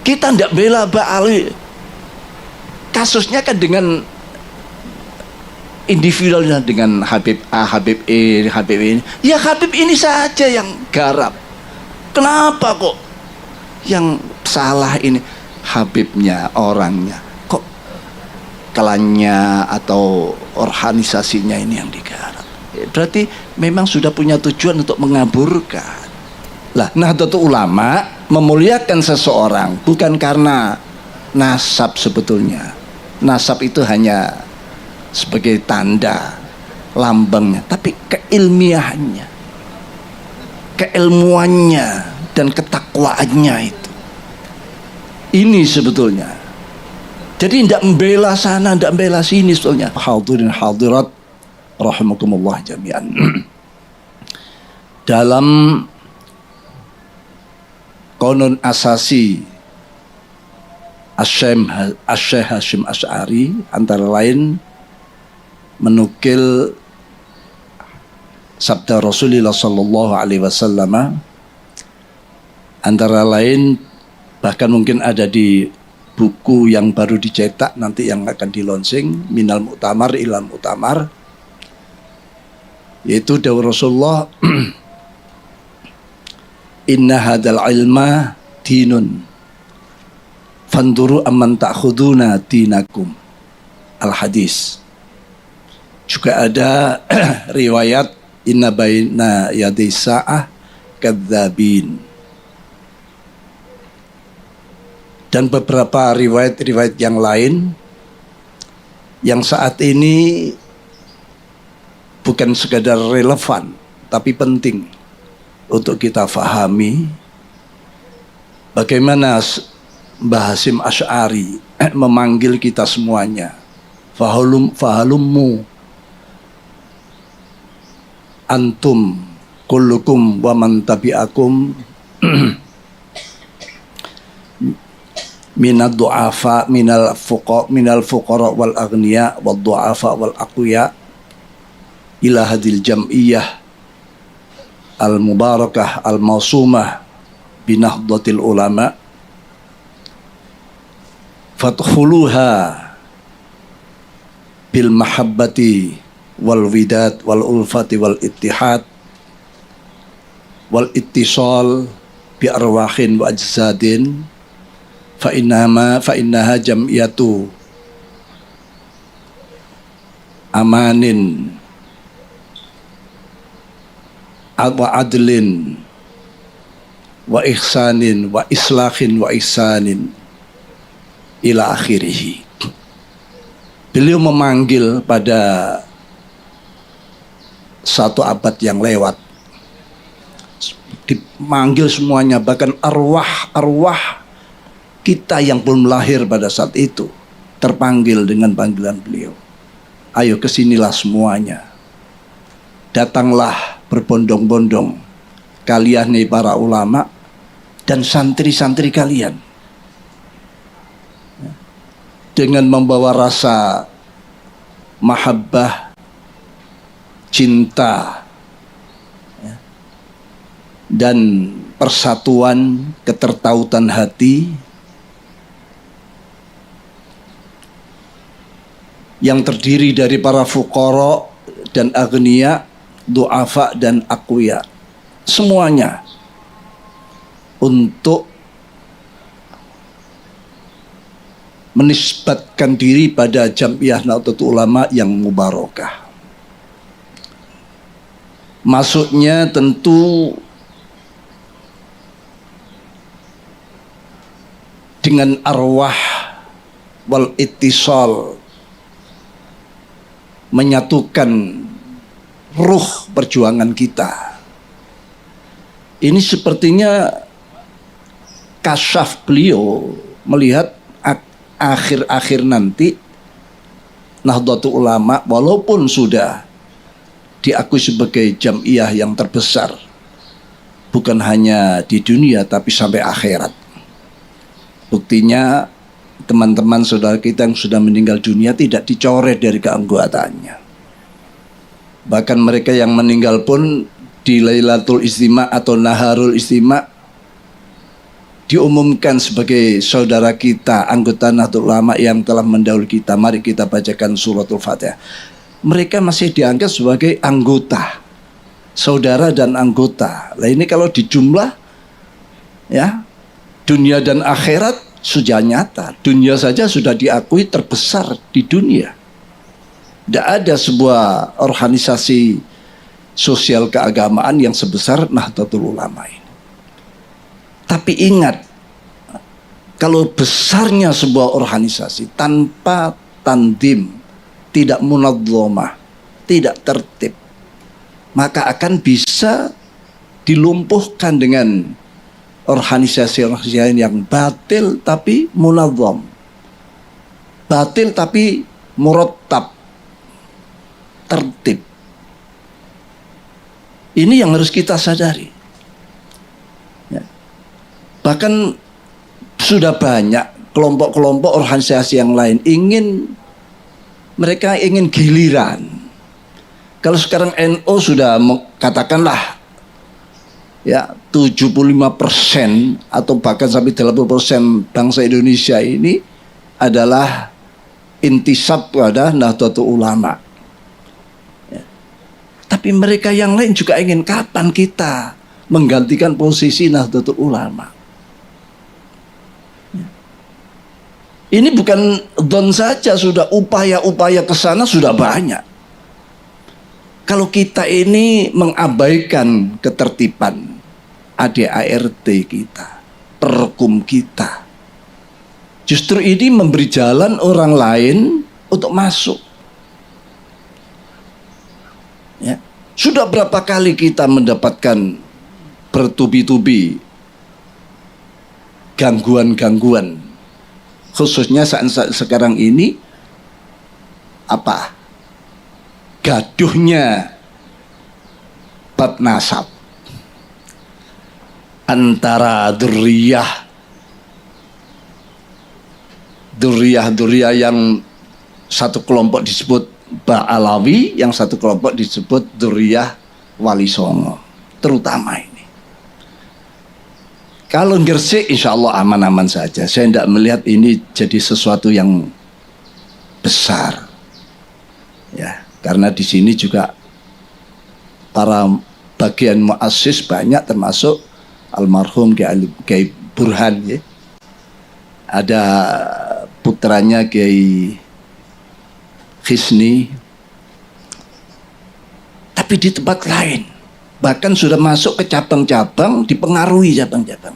Kita tidak bela Ali. Kasusnya kan dengan individualnya, dengan Habib A, Habib E, Habib ini. Ya Habib ini saja yang garap. Kenapa kok yang salah ini Habibnya, orangnya? Kok klannya atau organisasinya ini yang digarap? Berarti memang sudah punya tujuan untuk mengaburkan. Lah, Nahdlatul Ulama memuliakan seseorang bukan karena nasab sebetulnya. Nasab itu hanya sebagai tanda, lambangnya, tapi keilmiahannya, keilmuannya dan ketakwaannya itu. Ini sebetulnya. Jadi tidak membela sana, tidak membela sini sebetulnya. Hadirin hadirat rahimakumullah jami'an. Dalam konon asasi Asy-Syaikh Hasyim Asy'ari antara lain menukil sabda Rasulullah sallallahu alaihi wasallam, antara lain bahkan mungkin ada di buku yang baru dicetak nanti yang akan dilonsing, Minal Mu'tamar ilal Mu'tamar, yaitu dawuh Rasulullah inna hadzal ilma dinun fanduru amman ta'khuduna dinakum. Al-hadis. Juga ada riwayat inna baina yaday sa'ah kadzabin. Dan beberapa riwayat-riwayat yang lain yang saat ini bukan sekadar relevan tapi penting untuk kita fahami bagaimana Mbah Hasyim Asy'ari memanggil kita semuanya. Fahalummu antum kullukum wa man tabi'akum minad du'afa minal fuqara wal aghniya wad du'afa wal aqwiya ila hadil jam'iyah al mubarakah al mausumah binahdlatil ulama fadkhuluha bil mahabbati wal widad wal ulfati wal ittihad wal ittisal bi arwahin wa ajsadin fa innaha jam'iyatu amanin wa adlin wa ihsanin wa islahin wa ihsanin ila akhirih. Beliau memanggil pada satu abad yang lewat, dimanggil semuanya, bahkan arwah kita yang belum lahir pada saat itu terpanggil dengan panggilan beliau. Ayo kesinilah semuanya, datanglah berbondong-bondong kalian nih para ulama dan santri-santri kalian, dengan membawa rasa mahabbah, cinta, dan persatuan, ketertautan hati yang terdiri dari para fuqara dan aghnia, du'afa dan aqwiya, semuanya untuk menisbatkan diri pada Jam'iyah Nahdlatul Ulama yang mubarakah. Maksudnya tentu dengan arwah wal ittisal, menyatukan ruh perjuangan kita. Ini sepertinya kasyaf beliau melihat akhir-akhir nanti Nahdlatul Ulama walaupun sudah diakui sebagai jam'iyah yang terbesar bukan hanya di dunia tapi sampai akhirat. Buktinya teman-teman saudara kita yang sudah meninggal dunia tidak dicoret dari keanggotaannya. Bahkan mereka yang meninggal pun di Lailatul Istima' atau Naharul Istima' diumumkan sebagai saudara kita, anggota Nahdlatul Ulama yang telah mendahului kita. Mari kita bacakan suratul Fatihah. Mereka masih dianggap sebagai anggota, saudara dan anggota. Nah ini kalau dijumlah, ya, dunia dan akhirat sudah nyata. Dunia saja sudah diakui terbesar di dunia. Tidak ada sebuah organisasi sosial keagamaan yang sebesar Nahdlatul Ulama ini. Tapi ingat, kalau besarnya sebuah organisasi tanpa tandim, tidak munadzamah, tidak tertib, maka akan bisa dilumpuhkan dengan organisasi-organisasi yang batil tapi munadzam, batil tapi murattab, tertib. Ini yang harus kita sadari. Bahkan sudah banyak kelompok-kelompok organisasi yang lain mereka ingin giliran. Kalau sekarang NU sudah katakanlah ya 75% atau bahkan sampai 80% bangsa Indonesia ini adalah intisab pada Nahdlatul Ulama. Ya. Tapi mereka yang lain juga ingin kapan kita menggantikan posisi Nahdlatul Ulama. Ini bukan don saja, sudah upaya-upaya ke sana sudah banyak. Kalau kita ini mengabaikan ketertiban ADART kita, perkum kita, justru ini memberi jalan orang lain untuk masuk. Ya. Sudah berapa kali kita mendapatkan bertubi-tubi gangguan-gangguan, khususnya saat sekarang ini gaduhnya bab nasab antara dzurriyyah yang satu kelompok disebut Ba'alawi, yang satu kelompok disebut dzurriyyah Wali Songo, terutama ini. Kalau Gresik insya Allah aman-aman saja. Saya tidak melihat ini jadi sesuatu yang besar, ya, karena di sini juga para bagian muassis banyak, termasuk almarhum Kiai Burhan, ya. Ada putranya Kiai Khisni. Tapi di tempat lain bahkan sudah masuk ke cabang-cabang, dipengaruhi cabang-cabang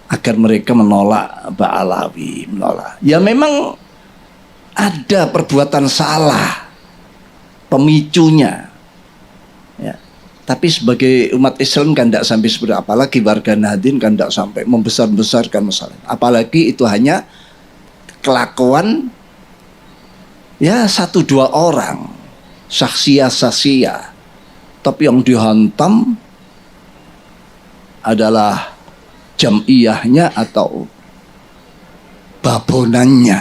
agar mereka menolak Ba'alawi, menolak. Ya memang ada perbuatan salah pemicunya, ya. Tapi sebagai umat Islam kan tidak sampai seperti, apalagi warga Nahdien kan tidak sampai membesar-besarkan masalah. Apalagi itu hanya kelakuan ya 1-2 orang, saksiyah. Tapi yang dihantam adalah jam'iyahnya atau babonannya.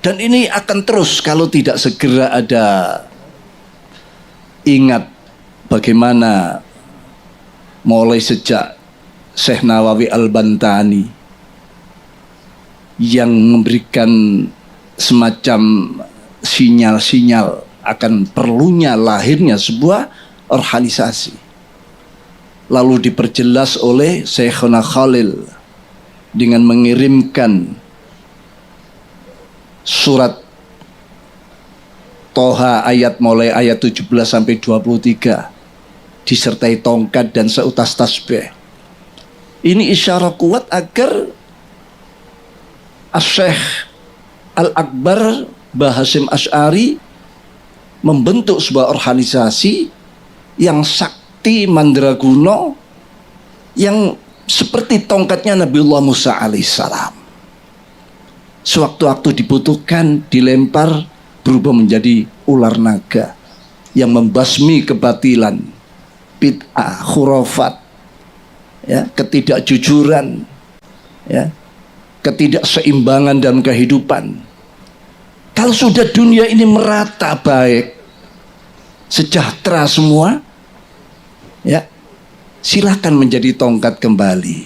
Dan ini akan terus kalau tidak segera ada, ingat bagaimana mulai sejak Syekh Nawawi Al-Bantani yang memberikan semacam sinyal-sinyal akan perlunya lahirnya sebuah organisasi, lalu diperjelas oleh Syekhuna Khalil dengan mengirimkan surat Toha mulai ayat 17 sampai 23 disertai tongkat dan seutas tasbih. Ini isyarat kuat agar Asy-Syaikh Al-Akbar Mbah Hasyim Asy'ari membentuk sebuah organisasi yang sakti mandraguna, yang seperti tongkatnya Nabiullah Musa alaihissalam. Sewaktu-waktu dibutuhkan dilempar berubah menjadi ular naga yang membasmi kebatilan, bid'ah, khurafat, ya, ketidakjujuran, ya, ketidakseimbangan dalam kehidupan. Kalau sudah dunia ini merata baik, sejahtera semua, ya, Silahkan menjadi tongkat kembali.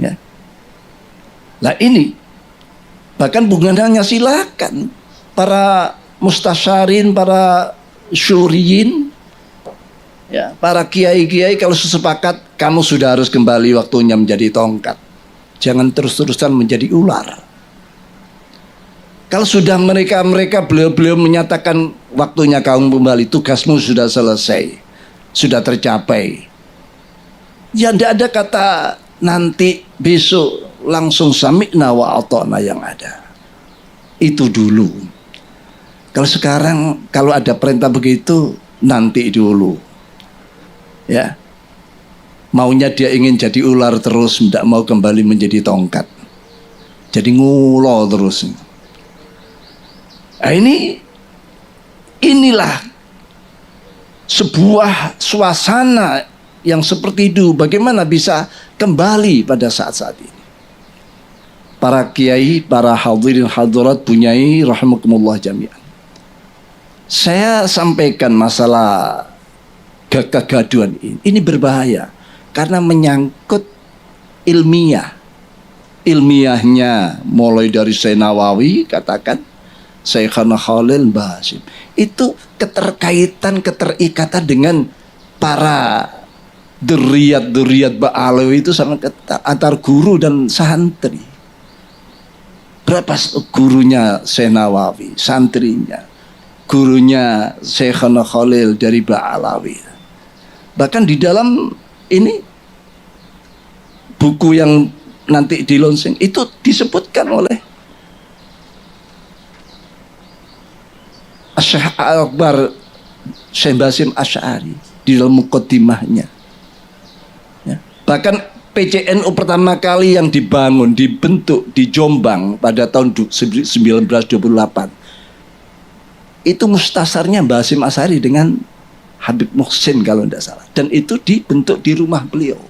Ya. Nah ini, bahkan bukan hanya silakan, para mustasyarin, para syuriyin, ya, para kiai-kiai kalau sepakat kamu sudah harus kembali waktunya menjadi tongkat. Jangan terus-terusan menjadi ular. Kalau sudah mereka beliau menyatakan waktunya kamu kembali, tugasmu sudah selesai, sudah tercapai. Ya tidak ada kata nanti besok langsung sami'na wa ata'na yang ada. Itu dulu. Kalau sekarang kalau ada perintah begitu nanti dulu. Ya. Maunya dia ingin jadi ular terus, tidak mau kembali menjadi tongkat. Jadi ngulo terus. Nah inilah sebuah suasana yang seperti itu. Bagaimana bisa kembali pada saat-saat ini? Para kiai, para hadirin hadirat punyai rahimakumullah jami'an. Saya sampaikan masalah kegaduhan ini. Ini berbahaya karena menyangkut ilmiah. Ilmiahnya mulai dari Syekh Nawawi katakan, Syekhana Khalil Mbah Hasyim. Itu keterikatan dengan para duriyat Ba'alawi itu sangat ketat antar guru dan santri. Berapa gurunya Syekh Nawawi, santrinya, gurunya Syekhana Khalil dari Ba'alawi. Bahkan di dalam ini buku yang nanti di launching itu disebutkan oleh Syekh Akbar Syekh Basim Asy'ari di dalam muqaddimahnya. Ya. Bahkan PCNU pertama kali yang dibentuk di Jombang pada tahun 1928 itu mustasarnya Basim Asy'ari dengan Habib Muhsin kalau tidak salah, dan itu dibentuk di rumah beliau.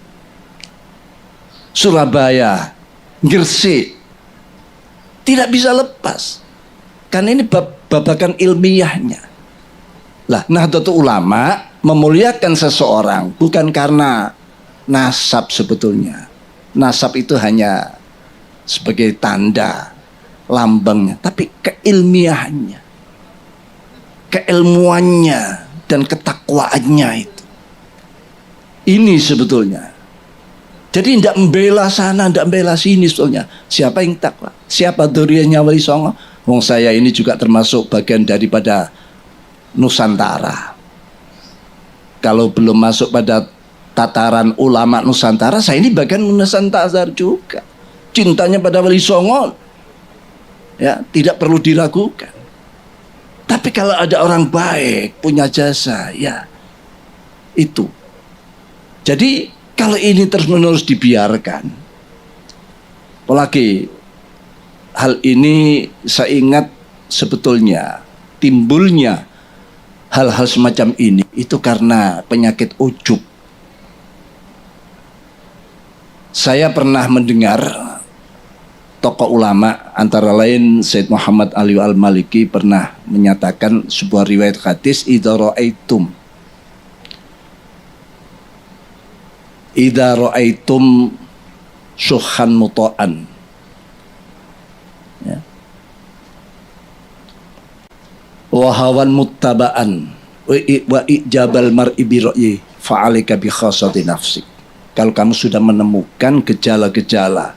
Surabaya, Gresik, tidak bisa lepas karena ini babakan ilmiahnya. Lah, Nahdlatul Ulama memuliakan seseorang bukan karena nasab sebetulnya. Nasab itu hanya sebagai tanda lambangnya, tapi keilmiahannya, keilmuannya dan ketakwaannya itu. Ini sebetulnya. Jadi tidak membela sana, tidak membela sini sebetulnya. Siapa yang takwa? Siapa dzurriyyahnya Wali Songo? Wong saya ini juga termasuk bagian daripada Nusantara. Kalau belum masuk pada tataran ulama Nusantara, saya ini bagian Nusantara juga. Cintanya pada Wali Songo, ya tidak perlu diragukan. Tapi kalau ada orang baik punya jasa, ya itu. Jadi kalau ini terus-menerus dibiarkan, apalagi hal ini saya ingat sebetulnya timbulnya hal-hal semacam ini itu karena penyakit ujub. Saya pernah mendengar tokoh ulama antara lain Sayyid Muhammad Ali Al-Maliki pernah menyatakan sebuah riwayat hadis, idza ra'aitum syuhan muta'an, ya, wa hawan muttaba'an wa ijabal mar'i bi ra'yi fa'alika bi khassati nafsik. Kalau kamu sudah menemukan gejala-gejala,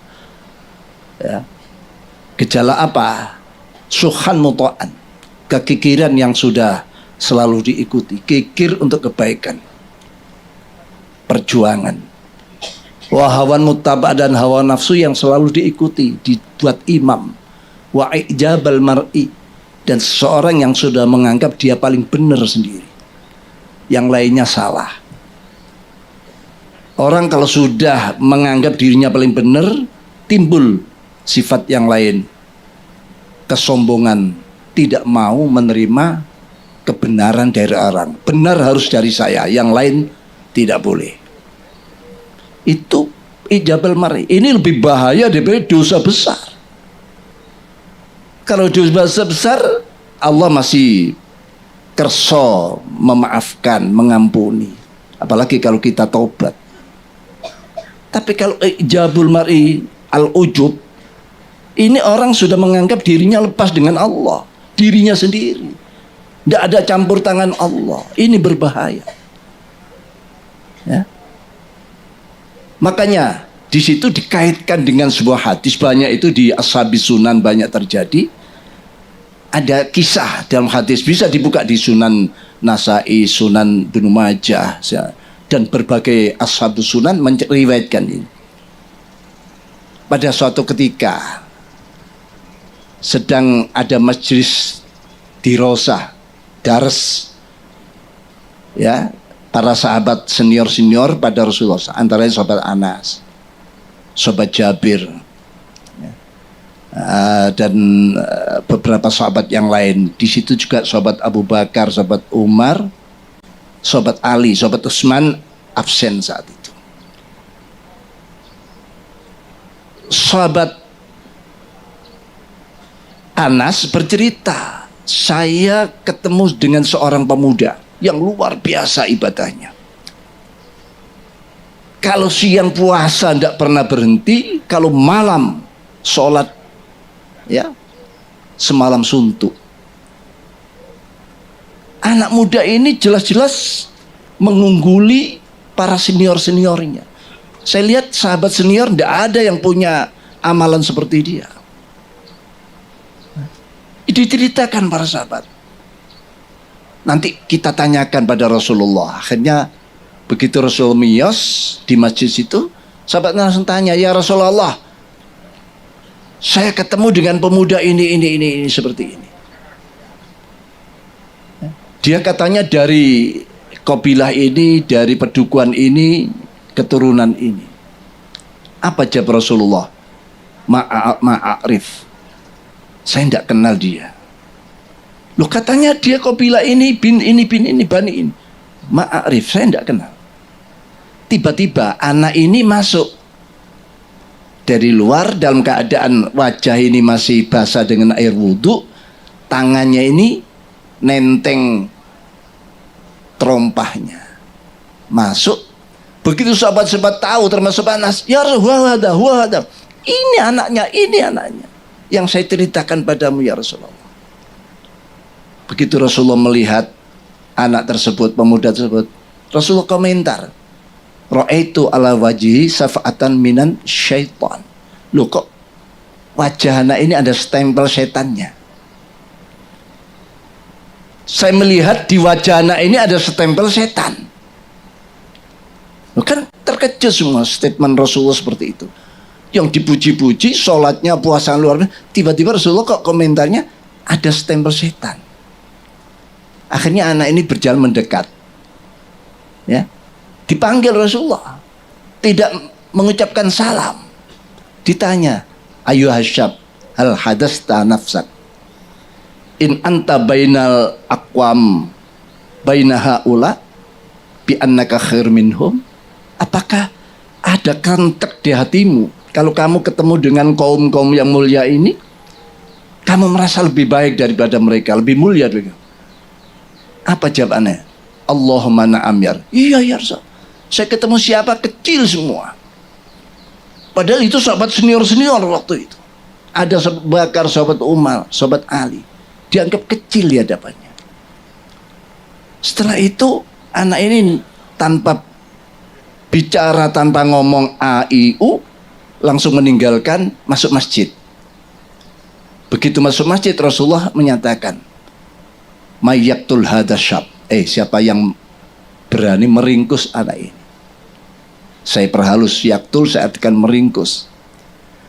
ya, gejala apa? Syuhan muta'an, kekikiran yang sudah selalu diikuti, kikir untuk kebaikan, perjuangan. Wahawan muttaba, dan hawa nafsu yang selalu diikuti, dibuat imam. Wa ijabal mar'i, dan seseorang yang sudah menganggap dia paling benar sendiri, yang lainnya salah. Orang kalau sudah menganggap dirinya paling benar, timbul sifat yang lain, kesombongan, tidak mau menerima kebenaran dari orang. Benar harus dari saya, yang lain tidak boleh. Itu ijabal mar'i. Ini lebih bahaya daripada dosa besar. Kalau dosa besar Allah masih kerso memaafkan, mengampuni. Apalagi kalau kita taubat. Tapi kalau ijabul mar'i al-ujub, ini orang sudah menganggap dirinya lepas dengan Allah, dirinya sendiri. Tidak ada campur tangan Allah. Ini berbahaya. Ya. Makanya di situ dikaitkan dengan sebuah hadis, banyak itu di Ashabis Sunan banyak terjadi. Ada kisah dalam hadis, bisa dibuka di Sunan Nasai, Sunan Ibnu Majah, dan berbagai Ashabus Sunan meriwayatkan ini. Pada suatu ketika sedang ada majelis dirosah, dars, ya, para sahabat senior pada Rasulullah, antaranya sahabat Anas, sahabat Jabir, ya, dan beberapa sahabat yang lain. Di situ juga sahabat Abu Bakar, sahabat Umar, sahabat Ali, sahabat Utsman absen saat itu. Sahabat Anas bercerita, saya ketemu dengan seorang pemuda yang luar biasa ibadahnya. Kalau siang puasa tidak pernah berhenti, kalau malam sholat, ya, semalam suntuk. Anak muda ini jelas-jelas mengungguli para senior-seniornya. Saya lihat sahabat senior tidak ada yang punya amalan seperti dia. Diceritakan para sahabat. Nanti kita tanyakan pada Rasulullah. Akhirnya begitu Rasul miyos di masjid itu, sahabat langsung tanya, ya Rasulullah, saya ketemu dengan pemuda ini seperti ini. Dia katanya dari kabilah ini, dari pedukuhan ini, keturunan ini. Apa jawab Rasulullah? Ma'arif. Saya tidak kenal dia. Loh, katanya dia kabilah ini, bin ini, bani ini. Ma'arif, saya tidak kenal. Tiba-tiba anak ini masuk dari luar dalam keadaan wajah ini masih basah dengan air wudhu, tangannya ini nenteng terompahnya. Masuk. Begitu sahabat-sahabat tahu, termasuk Anas, ya Rasulullah, ini anaknya yang saya ceritakan padamu ya Rasulullah. Begitu Rasulullah melihat anak tersebut, pemuda tersebut, Rasulullah komentar, ra'aitu ala wajhi safa'atan minan syaitan. Loh, kok wajah anak ini ada stempel setannya? Saya melihat di wajah anak ini ada stempel setan. Loh, kan terkejut semua statement Rasulullah seperti itu. Yang dipuji-puji, sholatnya, puasa luar biasa, tiba-tiba Rasulullah kok komentarnya ada stempel setan. Akhirnya anak ini berjalan mendekat, ya, dipanggil Rasulullah, tidak mengucapkan salam. Ditanya, ayu hasyab, hal hadasta nafsak, in anta bainal aqwam bainaha ula bi annaka khair minhum. Apakah ada kentek di hatimu kalau kamu ketemu dengan kaum-kaum yang mulia ini, kamu merasa lebih baik daripada mereka, lebih mulia juga? Apa jawabannya? Allahumma na'am ya. Iya ya Rasul. Saya ketemu siapa kecil semua. Padahal itu sahabat senior waktu itu. Ada sahabat Bakar, sahabat Umar, sahabat Ali. Dianggap kecil di hadapannya. Setelah itu anak ini tanpa bicara, tanpa ngomong a, i, u, langsung meninggalkan, masuk masjid. Begitu masuk masjid, Rasulullah menyatakan, mayyaktul hadasyab, siapa yang berani meringkus anak ini? Saya perhalus, yaktul, saya akan meringkus.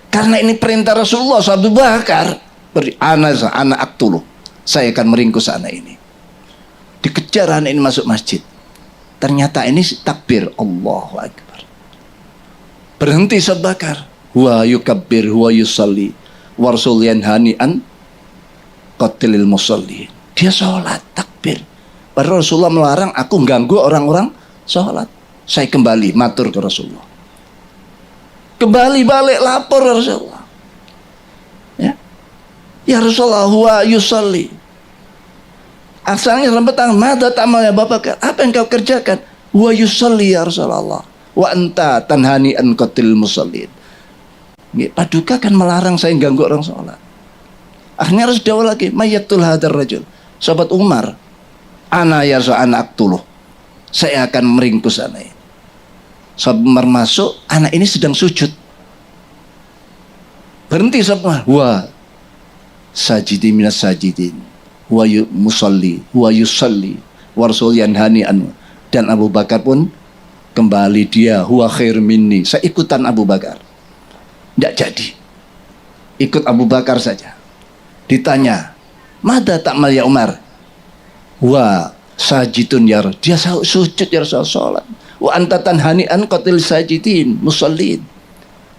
Karena ini perintah Rasulullah. Abu Bakar, anak aktuluh, saya akan meringkus anak ini. Dikejar anak ini masuk masjid. Ternyata ini takbir, Allahu Akbar. Berhenti Abu Bakar, huwa yukabbir, huwa yusalli, wa rasul yanhani an qatilil musalli. Dia sholat, takbir. Padahal Rasulullah melarang, aku ganggu orang-orang sholat. Saya kembali matur ke Rasulullah. Kembali balik lapor ke Rasulullah. Ya Rasulullah, huwa yusalli. Asalnya dalam petang, mada tamal ya Bapak, apa yang kau kerjakan? wa yusalli ya Rasulullah wa anta tanhani an qatil musallin. Paduka kan melarang saya ganggu orang sholat. Akhirnya harus dawuh lagi, mayyatul hadar rajul. Sahabat Umar, ana ya anak tuluh, saya akan meringkus anak ini. Sahabat Umar masuk, anak ini sedang sujud. Berhenti sahabat Umar, wa sajidi minas sajidin, wa musalli, wa yusalli, wa rasul yanhani anhu. Dan Abu Bakar pun kembali, dia huwa khair minni, saya ikutan Abu Bakar. Tidak jadi, ikut Abu Bakar saja. Ditanya, mada ta'mal ya Umar? Wa sajidun ya Rasul, dia sujud ya Rasul, sholat. Wa anta tanhani'an qatil sajidin musallin.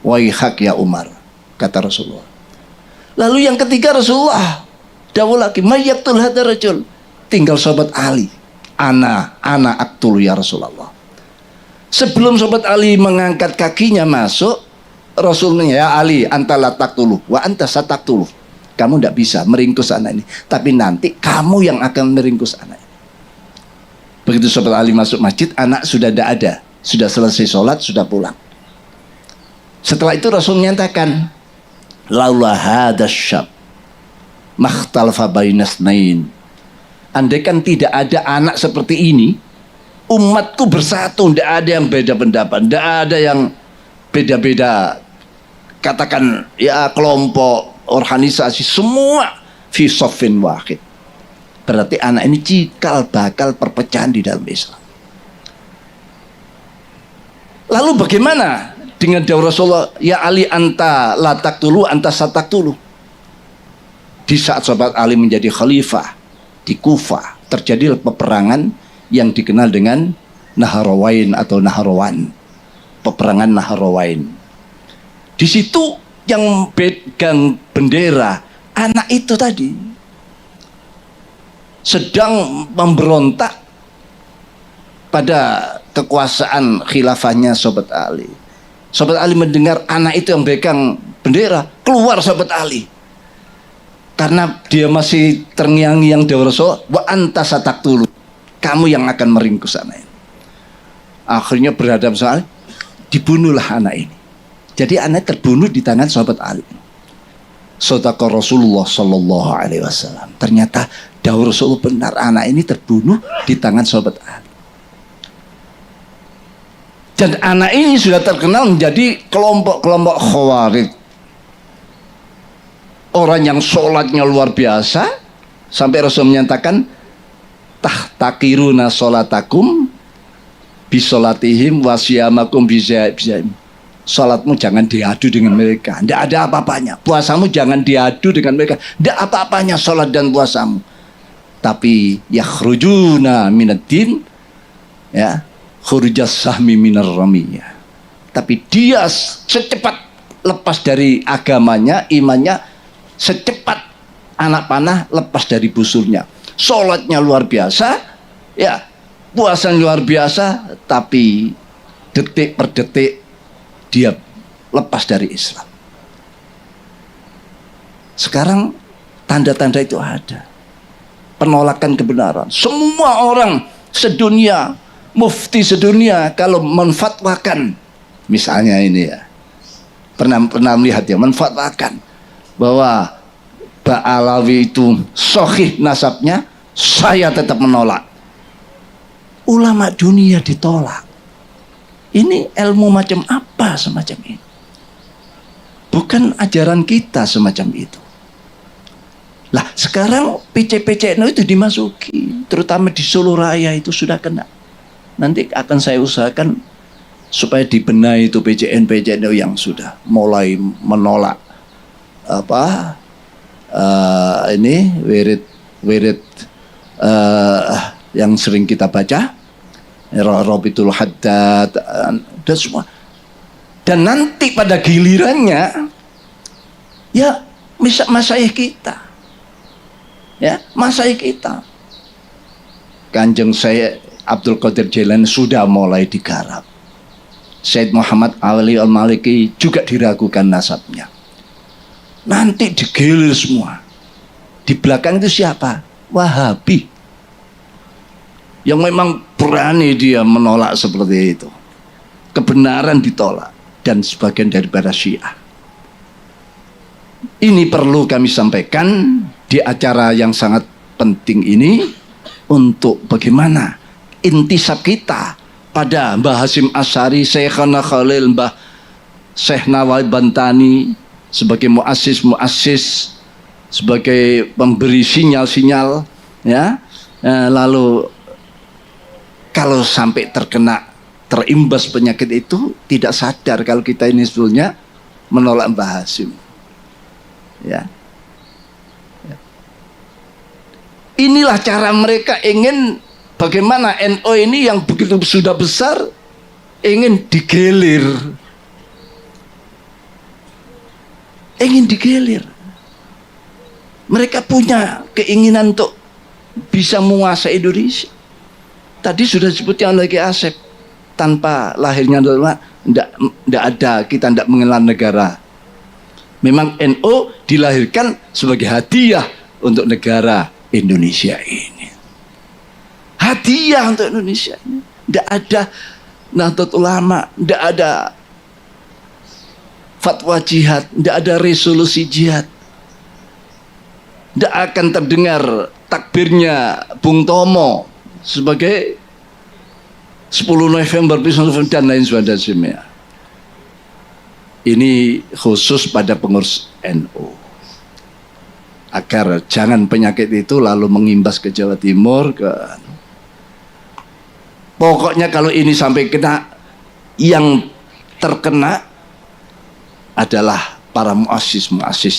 Waihak ya Umar, kata Rasulullah. Lalu yang ketiga Rasulullah dawuh lagi, mayyaktul hadar rajul. Tinggal sahabat Ali, ana aktul ya Rasulullah. Sebelum sahabat Ali mengangkat kakinya masuk, Rasulnya, ya Ali, anta latak tulu, wa anta satak tulu. Kamu tidak bisa meringkus anak ini, tapi nanti kamu yang akan meringkus anak ini. Begitu sahabat Ali masuk masjid, anak sudah tidak ada, sudah selesai sholat, sudah pulang. Setelah itu Rasul menyatakan, laula hadas syab makhtalfa bainasnain. Andaikan tidak ada anak seperti ini, umatku bersatu, tidak ada yang beda pendapat, tidak ada yang beda-beda, katakan ya kelompok, organisasi, semua fi soffin wahid. Berarti anak ini cikal bakal perpecahan di dalam Islam. Lalu bagaimana dengan dawuh Rasulullah, ya Ali anta latak dulu, anta satak dulu. Di saat sahabat Ali menjadi khalifah di Kufah, terjadi peperangan yang dikenal dengan Nahrawain atau Nahrawan. Peperangan Nahrawain. Di situ yang pegang bendera anak itu tadi sedang memberontak pada kekuasaan khilafahnya sahabat Ali. Sahabat Ali mendengar anak itu yang pegang bendera, keluar sahabat Ali. Karena dia masih terngiang-ngiang dawuh Rasul, wa anta sataktulu, kamu yang akan meringkus anak ini. Akhirnya berhadap soal, dibunuhlah anak ini. Jadi anak terbunuh di tangan sahabat Ali. Sadaqa Rasulullah sallallahu alaihi wasallam. Ternyata dawuh Rasul benar, anak ini terbunuh di tangan sahabat Ali. Dan anak ini sudah terkenal menjadi kelompok-kelompok Khawarij. Orang yang sholatnya luar biasa, sampai Rasul menyatakan, tahtakiruna sholatakum bisolatihim wasyamakum bisya'im. Sholatmu jangan diadu dengan mereka, tidak ada apa-apanya. Puasamu jangan diadu dengan mereka, tidak apa-apanya sholat dan puasamu. Tapi yakhrujuna minaddin, ya, khurujas sahmi minar ramiyah. Tapi dia secepat lepas dari agamanya, imannya, secepat anak panah lepas dari busurnya. Sholatnya luar biasa, ya, puasa luar biasa, tapi detik per detik dia lepas dari Islam. Sekarang tanda-tanda itu ada. Penolakan kebenaran. Semua orang sedunia, mufti sedunia, kalau menfatwakan, misalnya ini ya, pernah melihat ya, menfatwakan bahwa Ba'alawi itu sahih nasabnya, saya tetap menolak. Ulama dunia ditolak. Ini ilmu macam apa semacam ini? Bukan ajaran kita semacam itu. Lah sekarang PC-PC itu dimasuki, terutama di Solo Raya itu sudah kena. Nanti akan saya usahakan supaya dibenahi itu PCN yang sudah mulai menolak apa ini wirid yang sering kita baca, Rabitul Haddad dan semua. Dan nanti pada gilirannya ya masyayikh kita, ya masyayikh kita, Kanjeng saya Abdul Qadir Jailani sudah mulai digarap. Said Muhammad Ali Al-Maliki juga diragukan nasabnya. Nanti digilir semua. Di belakang itu siapa? Wahabi. Yang memang berani dia menolak seperti itu. Kebenaran ditolak dan sebagian daripada Syiah. Ini perlu kami sampaikan di acara yang sangat penting ini untuk bagaimana intisab kita pada Mbah Hasyim Asy'ari, Syekhana Khalil, Mbah Syekh Nawawi Bantani sebagai muassis, sebagai pemberi sinyal-sinyal, ya. Lalu kalau sampai terimbas penyakit itu, tidak sadar kalau kita ini sebetulnya menolak Mbah Hasyim. Ya. Inilah cara mereka ingin bagaimana NU ini yang begitu sudah besar ingin digelir. Ingin digelir. Mereka punya keinginan untuk bisa menguasai Indonesia. Tadi sudah disebutnya oleh Ki Asep, tanpa lahirnya tidak ada, kita tidak mengenal negara. Memang NU dilahirkan sebagai hadiah untuk negara Indonesia ini. Hadiah untuk Indonesia ini. Tidak ada Nahdlatul Ulama, tidak ada fatwa jihad, tidak ada resolusi jihad. Tidak akan terdengar takbirnya Bung Tomo sebagai 10 November dan lain sebagainya. Ini khusus pada pengurus NU, agar jangan penyakit itu lalu mengimbas ke Jawa Timur. Pokoknya kalau ini sampai kena, yang terkena adalah para muassis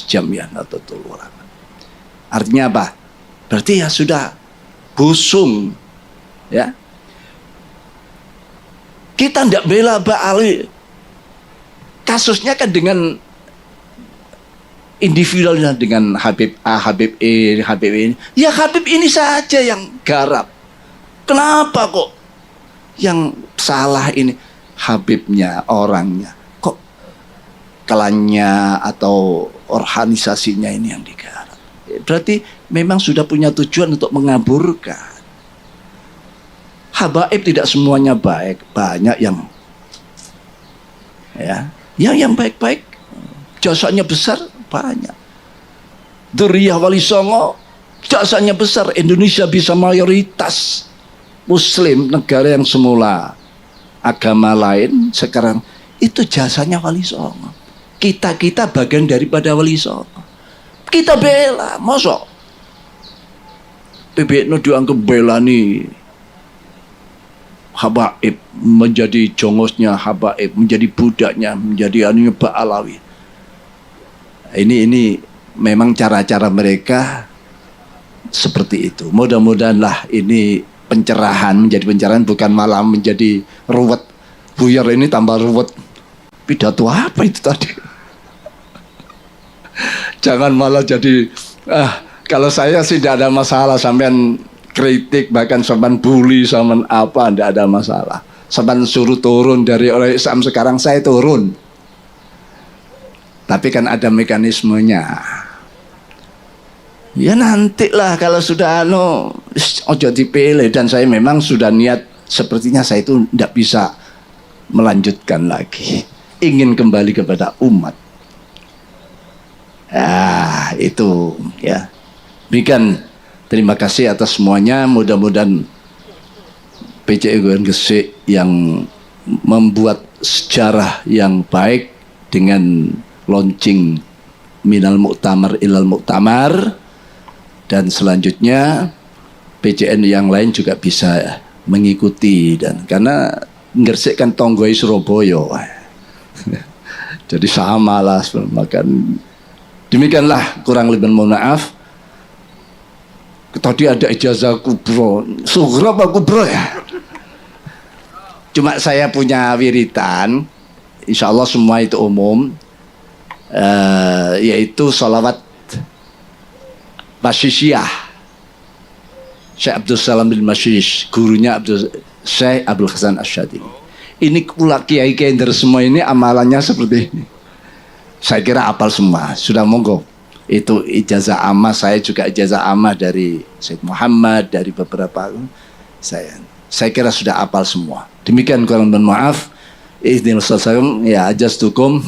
Jamiah Nahdlatul Ulama. Artinya apa? Berarti ya sudah busung, ya. Kita tidak bela Mbak Ali. Kasusnya kan dengan individualnya, dengan Habib A, Habib E, Habib ini. Ya Habib ini saja yang garap. Kenapa kok yang salah ini Habibnya, orangnya? Kok klannya atau organisasinya ini yang digarap? Berarti memang sudah punya tujuan untuk mengaburkan. Habaib tidak semuanya baik, banyak yang yang baik-baik, jasanya besar, banyak. Dzurriyyah Wali Songo jasanya besar. Indonesia bisa mayoritas Muslim, negara yang semula agama lain, sekarang itu jasanya Wali Songo. Kita bagian daripada Wali Songo. Kita bela, mosok PBNU dianggap bela nih Habaib, menjadi jongosnya Habaib, menjadi budaknya, menjadi anunya Mbak Alawi. Ini memang cara-cara mereka seperti itu. Mudah-mudahanlah ini pencerahan, menjadi pencerahan, bukan malah menjadi ruwet. Buyar ini tambah ruwet. Pidato apa itu tadi? Jangan malah jadi kalau saya sih tidak ada masalah sampean kritik, bahkan sampean bully, sampean apa, tidak ada masalah. Sampean suruh turun dari orang Islam, sekarang saya turun. Tapi kan ada mekanismenya. Ya nantilah kalau sudah ojo dipilih, dan saya memang sudah niat sepertinya saya itu tidak bisa melanjutkan lagi. Ingin kembali kepada umat. Itu ya. Demikian. Terima kasih atas semuanya. Mudah-mudahan PCI Goyang Gresik yang membuat sejarah yang baik dengan launching Minal Mu'tamar Ilal Mu'tamar, dan selanjutnya PCN yang lain juga bisa mengikuti, dan karena Gresik kan tonggoi Surabaya jadi sama lah. Demikianlah, kurang lebih mohon maaf. Tadi ada ijazah kubro, sughra apa kubro ya? Cuma saya punya wiritan, insya Allah semua itu umum, yaitu sholawat Masyishiyah Syekh Abdul Salam bin Masyish, gurunya Syekh Abdul Hasan Asy'adili. Ini pula kiai-kiai dari semua ini amalannya seperti ini. Saya kira apal semua. Sudah, monggo. Itu ijazah ammah, saya juga ijazah ammah dari Syed Muhammad, dari beberapa saya. Saya kira sudah hafal semua. Demikian kurang dan maaf. Iznil ya just to come.